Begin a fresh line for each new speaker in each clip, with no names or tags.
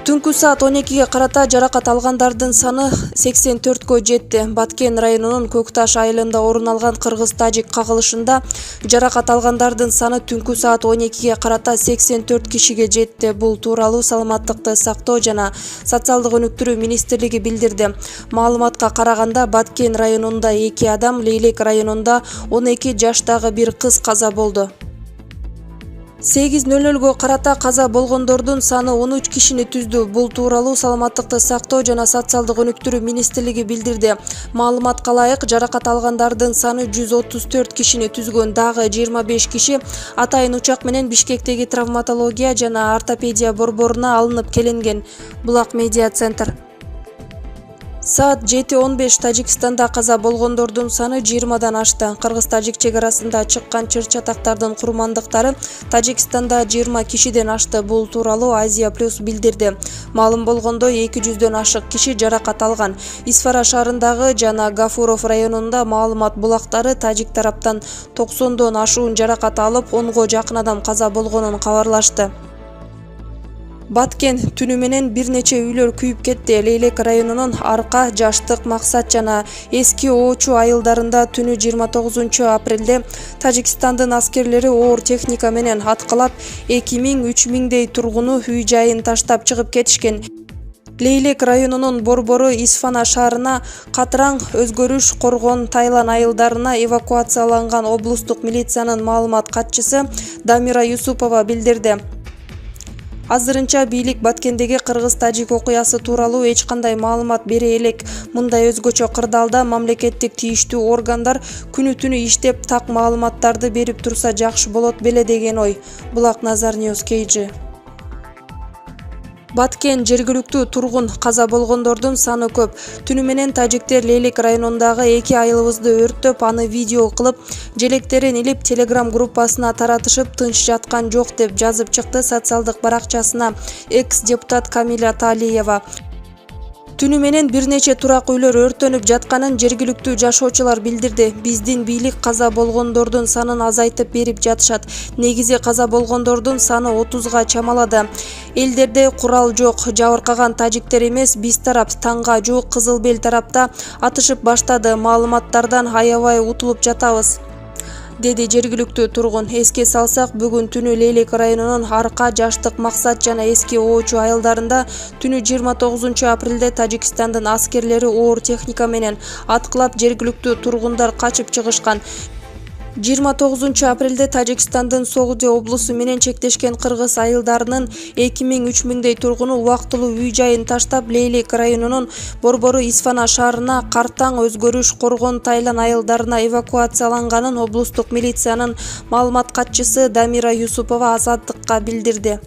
Түнкү саат 12-ге карата жаракат алгандардын саны 84кө жетти. Баткен районунун Көкташ айылында орун алган кыргыз-тажик кагылышында жаракат алгандардын саны түнкү саат 12-ге карата 84 кишиге жетти. Бул тууралуу Саламаттыкты сактоо жана социалдык өнүктүрүү министрлиги билдирди. Маалыматка караганда Баткен районунда 2 адам, Лейлек районунда 12 жаштагы бир кыз каза болду. 8:00-гө карата каза болгондордун саны 13 кишини түздү. Бул тууралуу Саламаттыкты сактоо жана социалдык өнүктүрүү министрлиги билдирди. Маалыматка ылайык, жаракат алгандардын саны 134 кишини түзгөн. Дагы 25 киши атайын учак менен Бишкектеги травматология жана ортопедия борборуна алынып келинген. Булак медиа центр. Саат 7:15 Тажикстанда каза болгондордун саны 20дан ашты. Кыргыз-тажик чек арасында чыккан чыр-чатактардын курмандыктары Тажикстанда 20 кишиден ашты. Бул тууралуу Азия Плюс билдирди. Маалым болгондой 200дөн ашык киши жаракат алган. Исфара шаарындагы жана Гафуров районунда маалымат булактары тажик тараптан 90дон ашуун жаракат алып, 10го жакын адам каза болгонун кабарлашты. Баткен түнү менен бир нече үйлөр күйүп кетти. Лейлек районунун Арка, Жаштык, Максат жана Эски Оочу айылдарында түнү 29 апрелде Тажикстандын аскерлери оор техника менен аткылап 2000–3000дей тургуну үй-жайын таштап чыгып кетишкен. Лейлек районунун борбору Исфана шаарына, Катраң, Өзгөрүш, Коргон, Тайлан айылдарына эвакуацияланган облустук милициянын маалымат катчысы Дамира Юсупова билдирди. Азырынча бийлик Баткендеги кыргыз-тажик окуясы тууралуу эч кандай маалымат бере элек. Мындай өзгөчө кырдаалда мамлекеттик тийиштүү органдар күнү-түнү иштеп, так маалыматтарды берип турса жакшы болот беле деген ой. Булак Назар Ньюс KG. Баткен жергиликтүү тургун каза болгондордун саны көп. Түнү менен тажиктер Лейлек районундагы 2 айылыбызды өрттөп, аны видео кылып, желектерин илип Telegram группасына таратышып, тынч жаткан жок деп жазып чыкты социалдык баракчасына экс-депутат Камиля Талиева. Түнү менен бир нече турак үйлөр өрттөнүп жатканын жергиликтүү жашоочулар билдирди. Биздин бийлик каза болгондордун санын азайтып берип жатышат. Негизи каза болгондордун саны 30га чамалады. Элдерде курал жок. Жабыркаган тажиктер эмес, биз тарап таңга жуук Кызыл Бел тарапта атышып баштады. Маалыматтардан аябай утулуп жатабыз, деди жергиликтүү тургун. Эске салсак, бүгүн түнү Лейлек районунун Арка, Жаштык, Максат жана Эски Оочу айылдарында түнү 29 апрелде Тажикстандын аскерлери оор техника менен аткылап, жергиликтүү тургундар качып чыгышкан. 29 апрелде Тажикстандын Согуде облусу менен чектешкен кыргыз айылдарынын 2000–3000дей тургуну убактылуу үй-жайын таштап, Лейлек районунун борбору Исфана шаарына, Картаң, Өзгөрүш, Коргон, Тайлан айылдарына эвакуацияланганын облустук милициянын маалымат катчысы Дамира Юсупова Азаттыкка билдирди.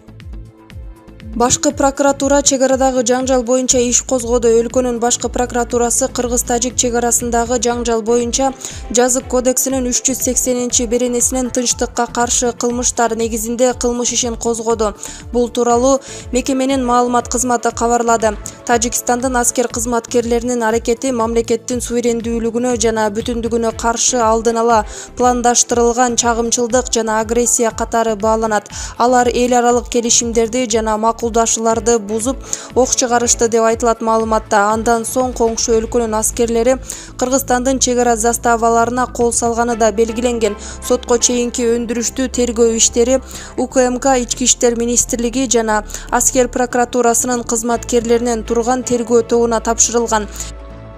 Башкы прокуратура чек арадагы жаңжал боюнча иш козгоду. Өлкөнүн башкы прокуратурасы кыргыз-тажик чек арасындагы жаңжал боюнча жазык кодексинин 380-беренесинен тынчтыкка каршы кылмыштар негизинде кылмыш ишин козгоду. Бул тууралуу мекеменин маалымат кызматы кабарлады. Тажикстандын аскер кызматкерлеринин аракети мамлекеттин суверендүүлүгүнө жана бүтүндүгүнө каршы алдын ала пландаштырылган чагымчылдык жана агрессия катары бааланат. Алар эл аралык келишимдерди жана макулдашууларды бузуп, ок чыгарышты деп айтылат маалыматта. Андан соң коңшу өлкөнүн аскерлери Кыргызстандын чек ара заставаларына кол салганы да белгиленген. Сотко чейинки өндүрүштүү тергөө иштери УКМК, Ички иштер министрлиги жана аскер прокуратурасынын кызматкерлеринен турган тергөө тобуна тапшырылган.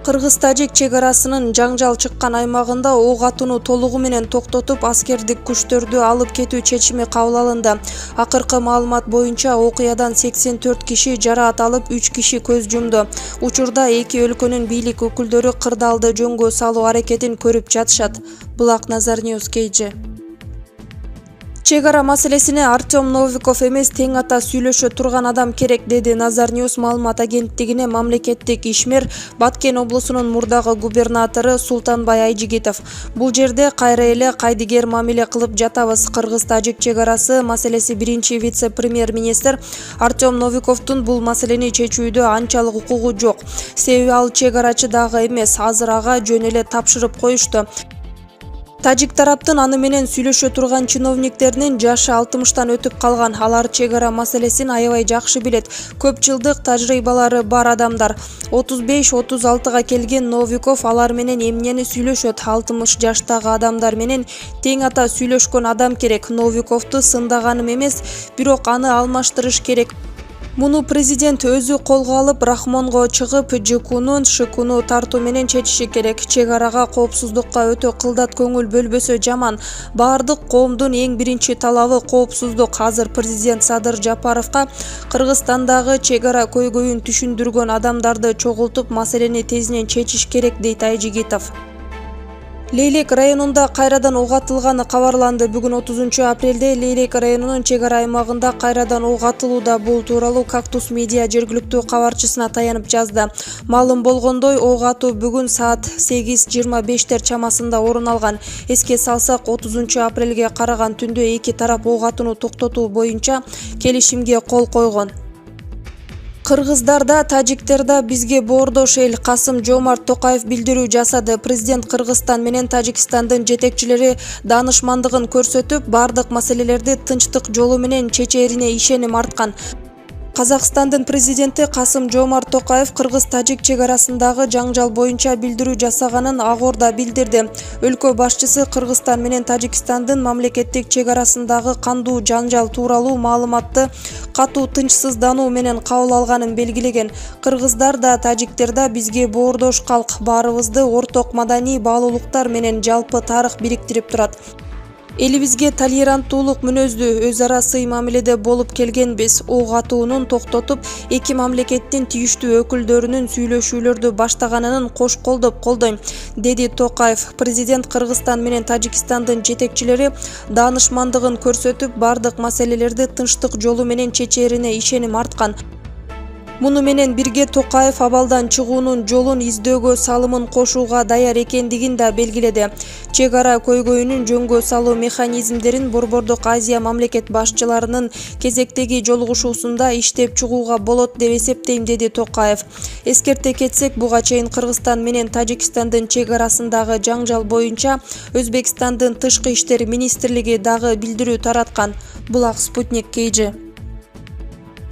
Кыргыз-тажик чек арасынын жаңжал чыккан аймагында ок атууну толугу менен токтотуп, аскердик күчтөрдү алып кетүү чечими кабыл алынды. Акыркы маалымат боюнча окуядан 84 киши жараат алып, 3 киши көз жумду. Учурда эки өлкөнүн бийлик өкүлдөрү кырдаалды жөнгө салуу аракетин көрүп жатышат. Булак Назар Ньюс KG. Чек ара маселесине Артем Новиков эмес, тең ата сүйлөшө турган адам керек, деди Назар Ньюс маалымат агенттигине мамлекеттик ишмер Баткен облусунун мурдагы губернатору Султанбай Айжигитов. Бул жерде кайра эле кайдыгер мамиле кылып жатабыз. Кыргыз-тажик чек арасы маселеси биринчи вице-премьер-министр Артем Новиковдун бул маселени чечүүдө анчалык укугу жок. Себеби ал чек арачы дагы эмес, азыр ага жөн эле тапшырып коюшту. Тажик тараптын аны менен сүйлөшө турган чиновниктеринин жашы 60-тан өтүп калган. Алар чек ара маселесин аябай жакшы билет. Көп жылдык тажрыйбалары бар адамдар. 35-36га келген Новиков алар менен эмнени сүйлөшөт? 60 жаштагы адамдар менен тең ата сүйлөшкөн адам керек. Новиковду сындаганым эмес, бирок аны алмаштырыш керек. Муну президент өзү колго алып, Рахмонго чыгып, ЖКУнун ШКУну тартуу менен чечиши керек. Чек арага коопсуздукка өтө кылдат көңүл бөлбөсө жаман. Баардык коомдун эң биринчи талабы коопсуздук. Азыр президент Садыр Жапаровго Кыргызстандагы чек ара көйгөйүн түшүндүргөн адамдарды чогултуп, маселени тезинен чечиш керек, дейт Айжигитов. Лейлек районунда кайрадан ок атылганы кабарланды. Бүгүн 30-апрелде Лейлек районунун чек ара аймагында кайрадан ок атылууда. Бул тууралуу Кактус медиа жергиликтүү кабарчысына таянып жазды. Маалым болгондой, ок атуу бүгүн саат 8:25 чамасында орун алган. Эске салсак, 30-апрелге караган түндө эки тарап ок атууну токтотуу боюнча келишимге кол койгон. Кыргыздар да, тажиктер да бизге боордош эл. Касым-Жомарт Токаев билдирүү жасады. Президент Кыргызстан менен Тажикстандын жетекчилери даанышмандыгын көрсөтүп, бардык маселелерди тынчтык жолу менен чечерине ишеним арткан. Казакстандын президенти Касым-Жомарт Токаев Кыргыз-Тажик чек арасындагы жаңжал боюнча билдирүү жасаганын Агорда билдирди. Өлкө башчысы Кыргызстан менен Тажикстандын мамлекеттик чек арасындагы кандуу жаңжал тууралуу маалыматты катуу тынчсыздануу менен кабыл алганын белгилеген. Кыргыздар да, тажиктер да бизге боордош калк. Баарыбызды орток маданий баалуулуктар менен жалпы тарых бириктирип турат. Элибизге толеранттуулук мүнөздүү, өз ара сый мамиледе болуп келгенбиз. Ок атуунун токтотуп, эки мамлекеттин тийиштүү өкүлдөрүнүн сүйлөшүүлөрдү баштаганын кош колдоп колдойм, деди Токаев. Президент Кыргызстан менен Тажикстандын жетекчилери даанышмандыгын көрсөтүп, бардык маселелерди тынчтык жолу менен чечерине ишеним арткан. Муну менен бирге Токаев абалдан чыгуунун жолун издөөгө салымын кошууга даяр экендигин да белгиледи. Чек ара көйгөйүнүн жөнгө салуу механизмдерин Борбордук Азия мамлекет башчыларынын кезектеги жолугушуусунда иштеп чыгууга болот деп эсептейм, деди Токаев. Эскерте кетсек, буга чейин Кыргызстан менен Тажикстандын чек арасындагы жаңжал боюнча Өзбекстандын тышкы иштер министрлиги дагы билдирүү тараткан. Булак Спутник KG.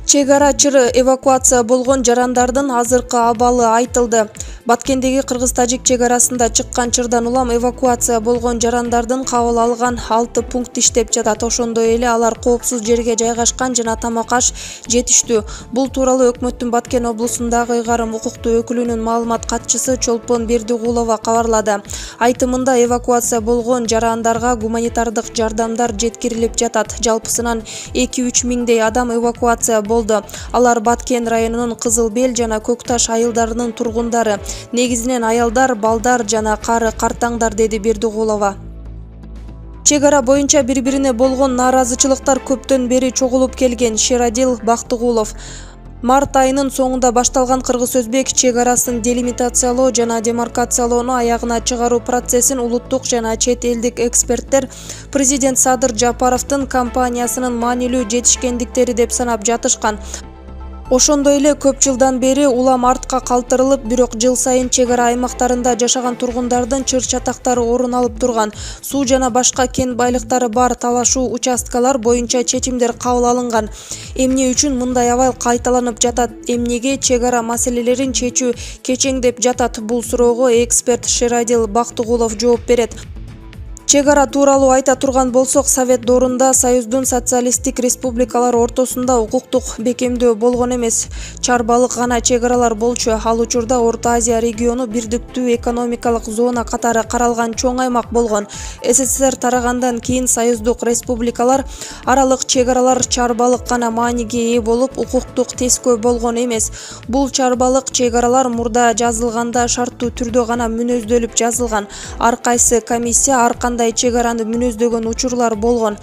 Чек ара чыры эвакуация болгон жарандардын азыркы абалы айтылды. Баткендеги Кыргыз-Тажик чек арасында чыккан чырдан улам эвакуация болгон жарандардын кабыл алган 6 пункт иштеп жатат. Ошондой эле алар коопсуз жерге жайгашкан жана тамак-аш жетиштүү. Бул тууралуу өкмөттүн Баткен облусундагы ыйгарым укуктуу өкүлүнүн маалымат катчысы Чолпон Бердигулова кабарлады. Айтымында эвакуация болгон жарандарга гуманитардык жардамдар жеткирилип жатат. Жалпысынан 2-3 миңдей адам эвакуация болду. Алар Баткен районунун Кызыл Бел жана Көк Таш айылдарынын тургундары. Негизинен аялдар, балдар жана кары картаңдар, деди Бердигулова. Чек ара боюнча бири-бирине болгон нааразычылыктар көптөн бери чогулуп келген. Шерадил Бактыгулов. Март айынын соңунда башталган Кыргыз-Өзбек чек арасын делимитациялоо жана демаркациялоону аягына чыгаруу процессин улуттук жана чет элдик эксперттер президент Садыр Жапаровдун кампаниясынын маанилүү жетишкендиктери деп санап жатышкан. Ошондой эле көп жылдан бери улам артка калтырылып, бирок жыл сайын чек ара аймактарында жашаган тургундардын чыр-чатактары орун алып турган. Суу жана башка кен байлыктары бар талашуу участкалар боюнча чечимдер кабыл алынган. Эмне үчүн мындай абал кайталанып жатат? Эмнеге чек ара маселелерин чечүү кечеңдеп жатат? Бул суроого эксперт Шерадил Бактыгулов жооп берет. Чек ара тууралуу айта турган болсок, Совет доорунда Союздун социалисттик республикалар ортосунда укуктук бекемдөө болгон эмес. Чарбалык гана чек аралар болчу. Ал учурда Орто Азия региону бирдиктүү экономикалык зона катары каралган чоң аймак болгон. СССР тарагандан кийин союздук республикалар аралык чек аралар чарбалык гана мааниге ээ болуп, укуктук тескөө болгон эмес. Бул чарбалык чек аралар мурда жазылганда шарттуу түрдө гана мүнөздөлүп жазылган. Ар кайсы комиссия ар кандай чек араны мүнөздөгөн учурлар болгон.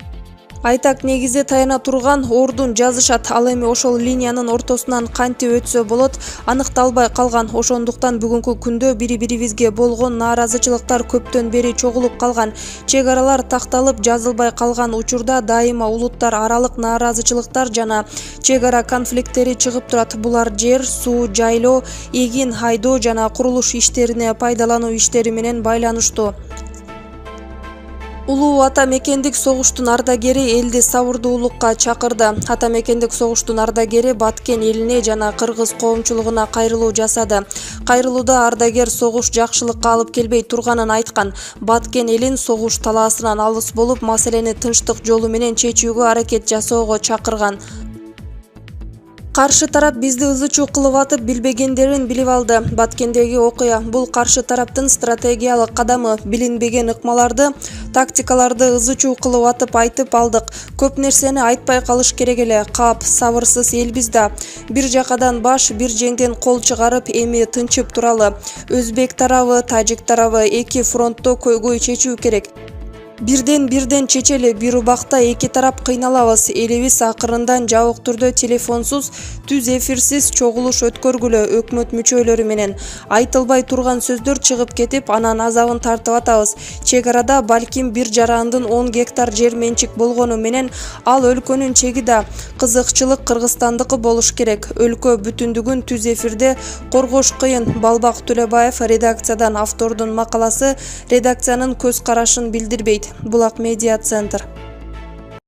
Айтак негизде таяна турган ордун жазышат. Ал эми ошол линиянын ортосунан кантип өтсө болот, аныкталбай калган. Ошондуктан бүгүнкү күндө бири-бирибизге болгон нааразычылыктар көптөн бери чогулуп калган. Чек аралар такталып жазылбай калган учурда дайыма улуттар аралык нааразычылыктар жана чек ара конфликттери чыгып турат. Булар жер, суу, жайлоо, эгин айдоо жана курулуш иштерине пайдалануу иштери менен байланыштуу. Улуу ата мекендик согуштун ардагери элди сабырдуулукка чакырды. Ата мекендик согуштун ардагери Баткен элине жана кыргыз коомчулугуна кайрылуу жасады. Кайрылууда ардагер согуш жакшылыкка алып келбей турганын айткан. Баткен элин согуш талаасынан алыс болуп, маселени тынчтык жолу менен чечүүгө аракет жасоого чакырган. Каршы тарап бизди ызы-чуу кылып атып, билбегендерин билип алды. Баткендеги окуя бул каршы тараптын стратегиялык кадамы. Билинбеген ыкмаларды, тактикаларды ызы-чуу кылып атып айтып алдык. Көп нерсени айтпай калыш керек эле. Кап, сабырсыз элбиз да. Бир жакадан баш, бир жеңден кол чыгарып, эми тынчып туралы. Өзбек тарабы, тажик тарабы эки фронтто көйгөй чечүү керек. Бирден чечели, бир убакта эки тарап кыйналабыз. Элибиз акырындан жабык түрдө телефонсуз, түз эфирсиз чогулуш өткөргүлө өкмөт мүчөлөрү менен. Айтылбай турган сөздөр чыгып кетип, анан азабын тартып атабыз. Чек арада балким 1 жарандын 10 гектар жер менчик болгону менен ал өлкөнүн чеги да. Кызыкчылык Кыргызстандыкы болуш керек. Өлкө бүтүндүгүн түз эфирде коргош кыйын. Балбак Төлөбаев, редакциядан автордун макаласы редакциянын көз карашын билдирбейт. Булак медиа центр.